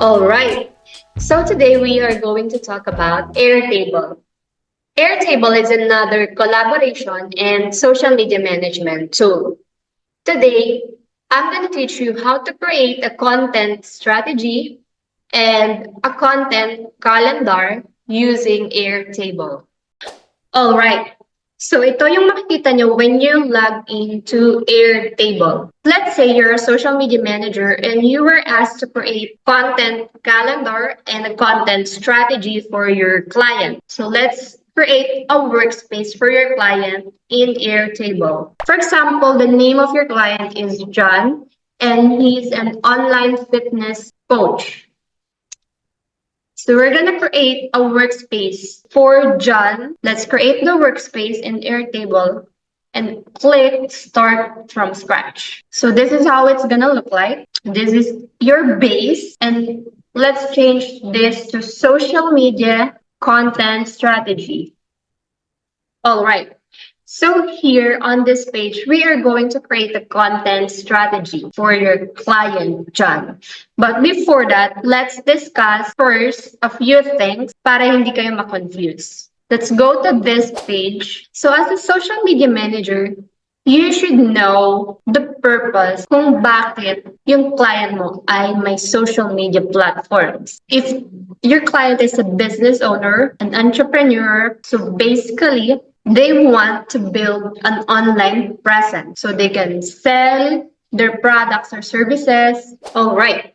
All right. So today we are going to talk about Airtable. Airtable is another collaboration and social media management tool. Today, I'm going to teach you how to create a content strategy and a content calendar using Airtable. All right. So ito yung makikita nyo when you log into Airtable. Let's say you're a social media manager and you were asked to create content calendar and a content strategy for your client. So let's create a workspace for your client in Airtable. For example, the name of your client is John and he's an online fitness coach. So we're going to create a workspace for John. Let's create the workspace in Airtable and click start from scratch. So this is how it's going to look like. This is your base and let's change this to social media content strategy. All right. So here on this page, we are going to create a content strategy for your client, John. But before that, let's discuss first a few things para hindi kayo ma-confuse. Let's go to this page. So as a social media manager, you should know the purpose kung bakit yung client mo ay may social media platforms. If your client is a business owner, an entrepreneur, so basically, they want to build an online presence so they can sell their products or services. All right.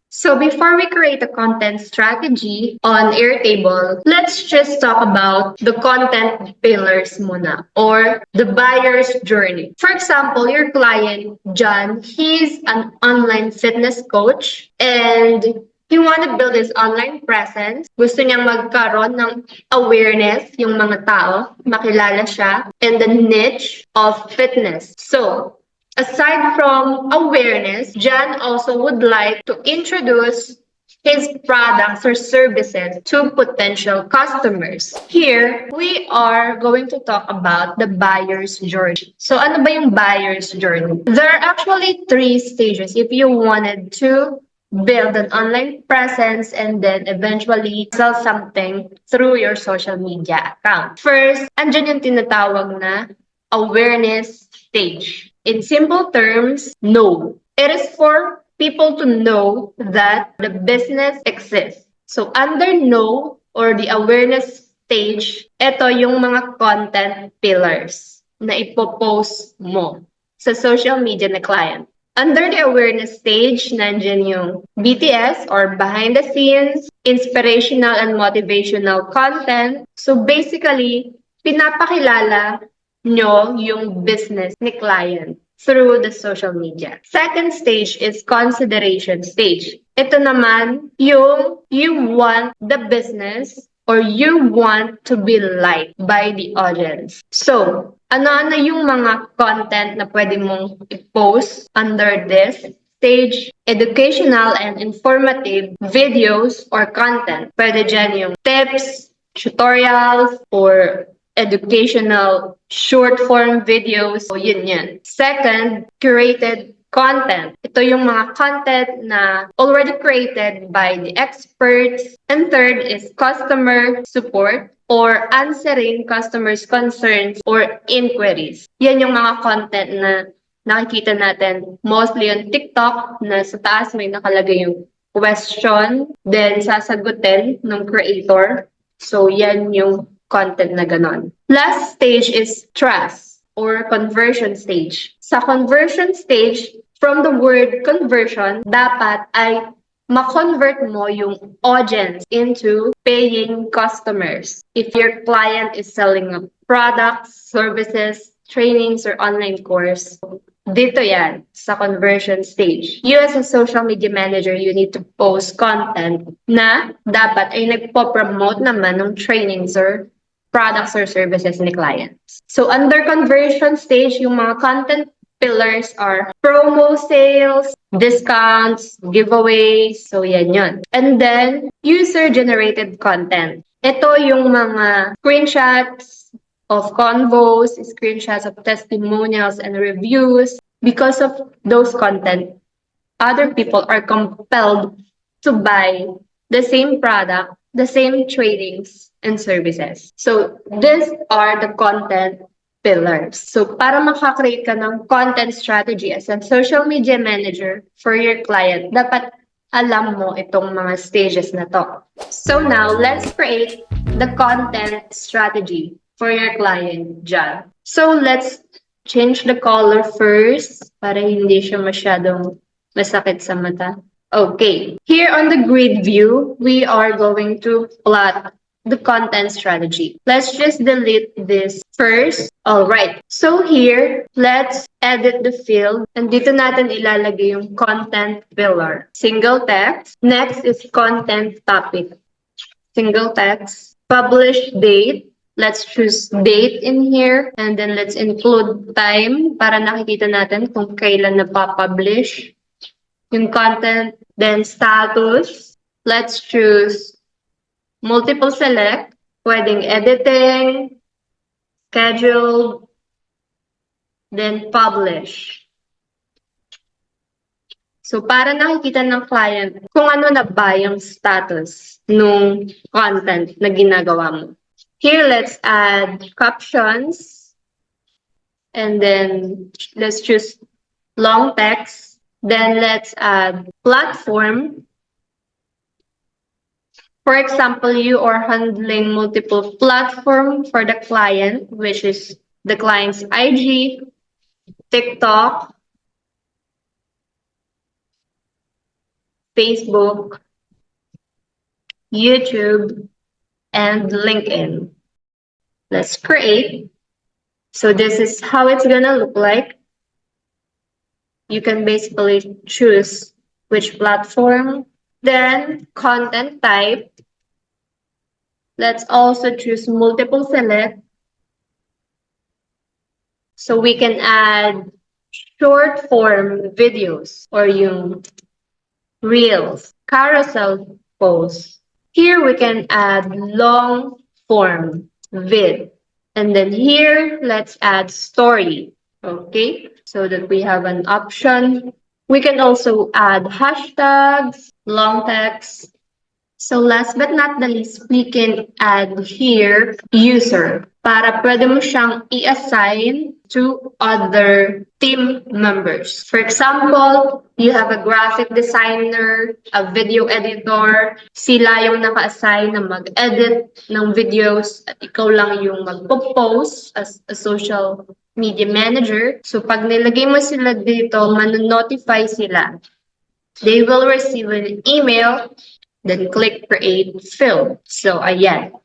So before we create a content strategy on Airtable, let's just talk about the content pillars muna or the buyer's journey. For example, your client, John, he's an online fitness coach and he want to build his online presence. Gusto niyang magkaroon ng awareness yung mga tao, makilala siya, in the niche of fitness. So, aside from awareness, John also would like to introduce his products or services to potential customers. Here, we are going to talk about the buyer's journey. So, ano ba yung buyer's journey? There are actually 3 stages if you wanted to build an online presence and then eventually sell something through your social media account. First, andyan yung tinatawag na awareness stage. In simple terms, know. It is for people to know that the business exists. So under know or the awareness stage, ito yung mga content pillars na ipopost mo sa social media na client. Under the awareness stage, nandiyan yung BTS or behind the scenes, inspirational and motivational content. So basically, pinapakilala nyo yung business ni client through the social media. Second stage is consideration stage. Ito naman yung you want the business or you want to be liked by the audience. So, ano-ano yung mga content na pwede mong i-post under this stage? Educational and informative videos or content. Pwede dyan yung tips, tutorials, or educational short-form videos. So, yun yan. Second, curated content. Ito yung mga content na already created by the experts. And third is customer support or answering customers' concerns or inquiries. Yan yung mga content na nakikita natin mostly on TikTok na sa taas may nakalagay yung question, then sasagutin ng creator. So yan yung content na ganon. Last stage is trust or conversion stage. Sa conversion stage, from the word conversion, dapat ay ma-convert mo yung audience into paying customers. If your client is selling products, services, trainings, or online course, dito yan, sa conversion stage. You as a social media manager, you need to post content na dapat ay nagpo-promote naman ng trainings or products or services ni clients. So under conversion stage, yung mga content pillars are promo sales, discounts, giveaways, so yan yun. And then, user-generated content. Ito yung mga screenshots of convos, screenshots of testimonials and reviews. Because of those content, other people are compelled to buy the same product, the same tradings and services. So these are the content pillars. So para makakreate ka ng content strategy as a social media manager for your client, dapat alam mo itong mga stages na to. So now, let's create the content strategy for your client, John. So let's change the color first para hindi siya masyadong masakit sa mata. Okay, here on the grid view, we are going to plot the content strategy. Let's just delete this first. All right. So here, let's edit the field. And dito natin ilalagay yung content pillar. Single text. Next is content topic. Single text. Publish date. Let's choose date in here. And then let's include time para nakikita natin kung kailan napapublish yung content. Then status. Let's choose multiple select, pwedeng editing, scheduled, then publish. So para nakikita ng client kung ano na ba yung status nung content na ginagawa mo. Here, let's add captions. And then let's choose long text. Then let's add platform. For example, you are handling multiple platforms for the client, which is the client's IG, TikTok, Facebook, YouTube, and LinkedIn. Let's create. So this is how it's gonna look like. You can basically choose which platform. Then content type. Let's also choose multiple select. So we can add short form videos or yung reels, carousel posts. Here we can add long form vid. And then here, let's add story. Okay, so that we have an option. We can also add hashtags, long text. So last but not the least, we can add here user para pwede mo siyang i-assign to other team members. For example, you have a graphic designer, a video editor, sila yung naka-assign na mag-edit ng videos at ikaw lang yung mag-post as a social media manager. So pag nilagay mo sila dito, man-notify sila. They will receive an email. Then click create field. So ayan,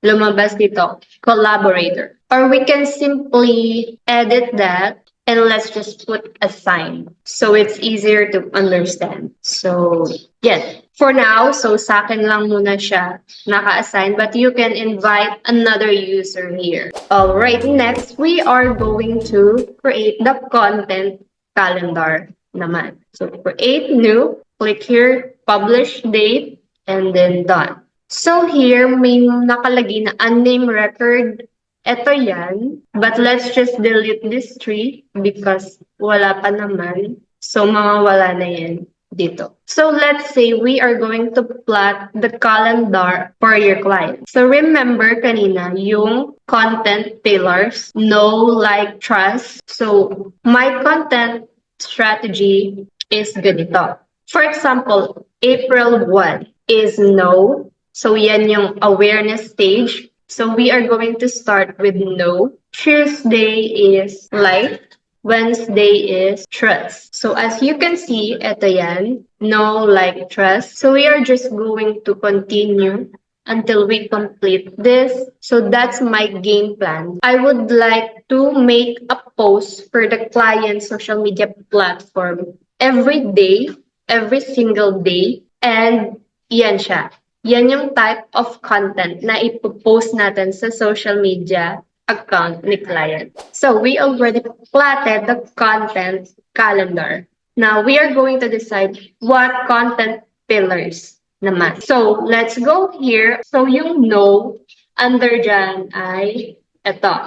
lumabas dito, collaborator. Or we can simply edit that and let's just put assign. So it's easier to understand. So yes, for now, so sa akin lang muna siya naka-assign, but you can invite another user here. All right, next we are going to create the content calendar naman. So create new, click here, publish date, and then done. So here, may nakalagay na unnamed record. Ito yan. But let's just delete this tree because wala pa naman. So mawawala na yan dito. So let's say we are going to plot the calendar for your client. So remember kanina yung content pillars, know, like, trust. So my content strategy is ganito. For example, April 1 is know. So yan yung awareness stage. So we are going to start with know. Tuesday is like. Wednesday is trust. So as you can see, ito yan. Know, like, trust. So we are just going to continue until we complete this. So that's my game plan. I would like to make a post for the client social media platform every day, every single day. And yan siya. Yan yung type of content na ipopost natin sa social media account ni client. So we already plotted the content calendar. Now we are going to decide what content pillars naman. So let's go here. So yung know, under dyan ay ito.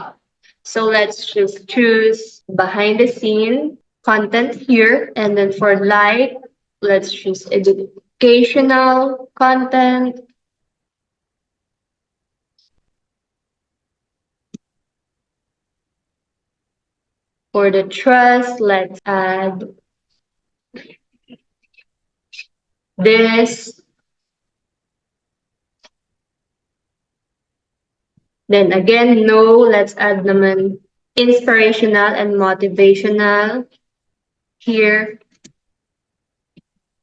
So let's just choose behind the scene content here. And then for like, let's choose educational content. For the trust, let's add this. Then again, no, let's add naman inspirational and motivational here.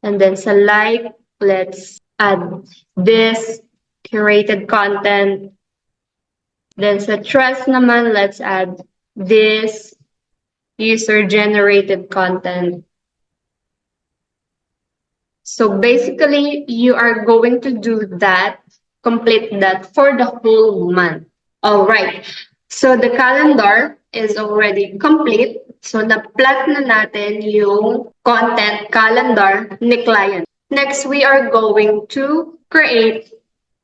And then sa like, let's add this curated content. Then sa trust naman, let's add this user-generated content. So basically, you are going to do that, complete that for the whole month. All right. So the calendar is already complete. So na-plot na natin yung content calendar ni client. Next, we are going to create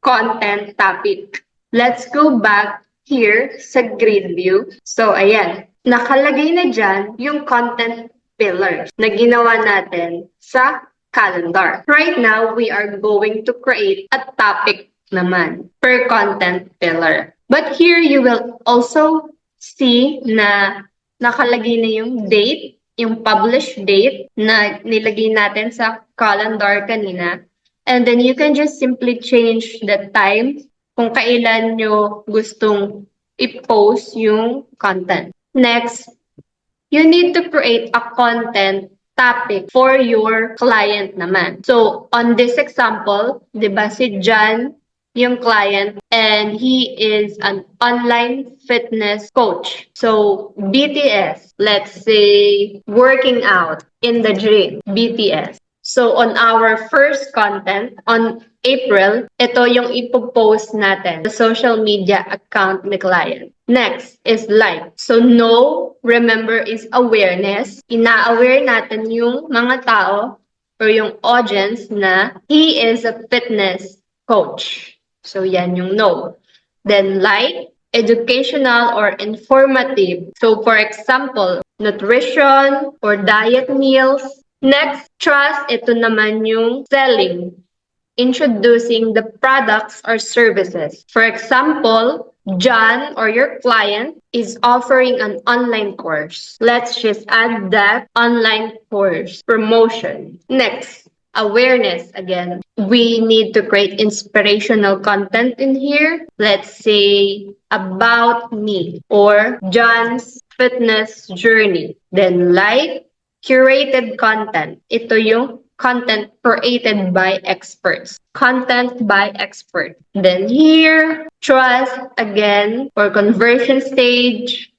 content topic. Let's go back here sa grid view. So ayan, nakalagay na dyan yung content pillars na ginawa natin sa calendar. Right now, we are going to create a topic naman per content pillar. But here, you will also see na nakalagay na yung date, yung published date na nilagay natin sa calendar kanina. And then you can just simply change the time kung kailan nyo gustong i-post yung content. Next, you need to create a content topic for your client naman. So, on this example, di ba si John yung client and he is an online fitness coach. So, BTS, let's say working out in the gym, BTS. So, on our first content, on April, ito yung ipopost natin sa social media account ni client. Next is like. So, no, remember, is awareness. Ina-aware natin yung mga tao or yung audience na he is a fitness coach. So, yan yung no. Then, like, educational or informative. So, for example, nutrition or diet meals. Next, trust, ito naman yung selling, introducing the products or services. For example, John or your client is offering an online course. Let's just add that online course promotion. Next, awareness again. We need to create inspirational content in here. Let's say about me or John's fitness journey. Then like, curated content. Ito yung content created by experts. Content by expert. Then here, trust again for conversion stage.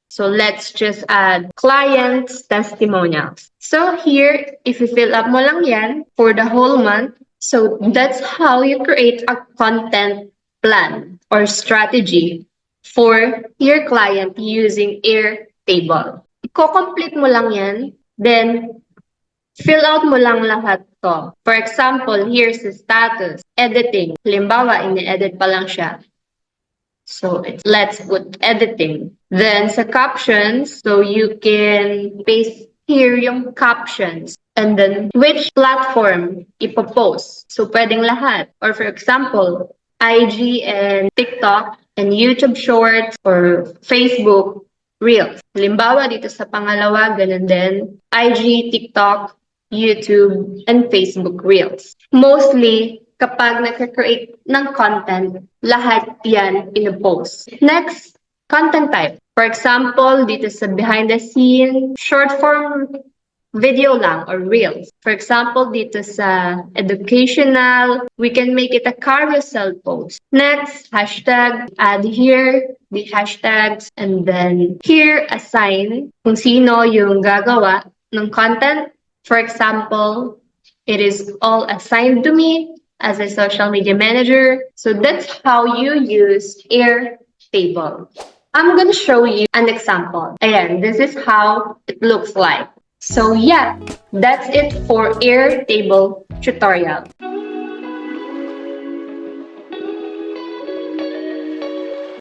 So let's just add clients testimonials. So here, if you fill up mo lang yan for the whole month, so that's how you create a content plan or strategy for your client using Airtable. Iko-complete mo lang yan. Then, fill out mo lang lahat to. For example, here's the status, editing. Halimbawa, ini-edit pa lang siya. So, let's put editing. Then, sa captions, so you can paste here yung captions. And then, which platform ipopost? So, pwedeng lahat. Or for example, IG and TikTok and YouTube Shorts or Facebook Reels. Halimbawa, dito sa pangalawa, ganun din. IG, TikTok, YouTube, and Facebook Reels. Mostly, kapag nagka-create ng content, lahat yan pinopost. Next, content type. For example, dito sa behind the scene, short form video lang or reels. For example, dito sa educational, we can make it a carousel post. Next, hashtag, add here the hashtags, and then here, assign kung sino yung gagawa ng content. For example, it is all assigned to me as a social media manager. So that's how you use Airtable. I'm going to show you an example. Ayan, this is how it looks like. So yeah, that's it for Airtable tutorial.